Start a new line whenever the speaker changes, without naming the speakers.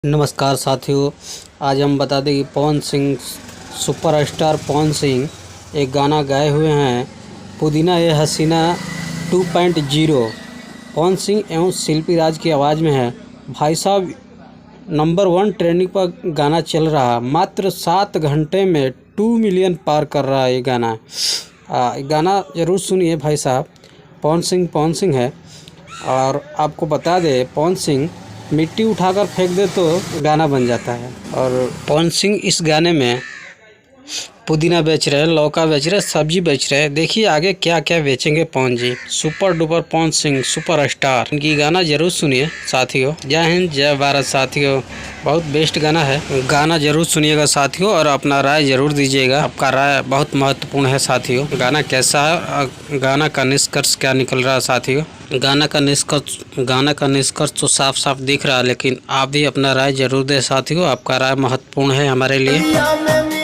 नमस्कार साथियों, आज हम बता दें कि पवन सिंह सुपरस्टार पवन सिंह एक गाना गाए हुए हैं, पुदीना ये हसीना 2.0। पवन सिंह एवं शिल्पी राज की आवाज़ में है। भाई साहब, नंबर 1 ट्रेंडिंग पर गाना चल रहा, मात्र 7 घंटे में 2 मिलियन पार कर रहा है ये गाना। गाना ज़रूर सुनिए भाई साहब। पवन सिंह है। और आपको बता दें, पवन सिंह मिट्टी उठाकर फेंक दे तो गाना बन जाता है। और पवन सिंह इस गाने में पुदीना बेच रहे हैं, लौका बेच रहे हैं, सब्जी बेच रहे हैं। देखिए आगे क्या क्या बेचेंगे पवन जी। Super duper Pawan Singh superstar, इनकी गाना जरूर सुनिए साथियों। जय हिंद जय भारत साथियों, बहुत बेस्ट गाना है। गाना जरूर सुनिएगा साथियों और अपना राय जरूर दीजिएगा। आपका राय बहुत महत्वपूर्ण है साथियों। गाना कैसा है, गाना का निष्कर्ष क्या निकल रहा है साथियों। गाना का निष्कर्ष तो साफ साफ दिख रहा है, लेकिन आप भी अपना राय जरूर दें साथियों। आपका राय महत्वपूर्ण है हमारे लिए।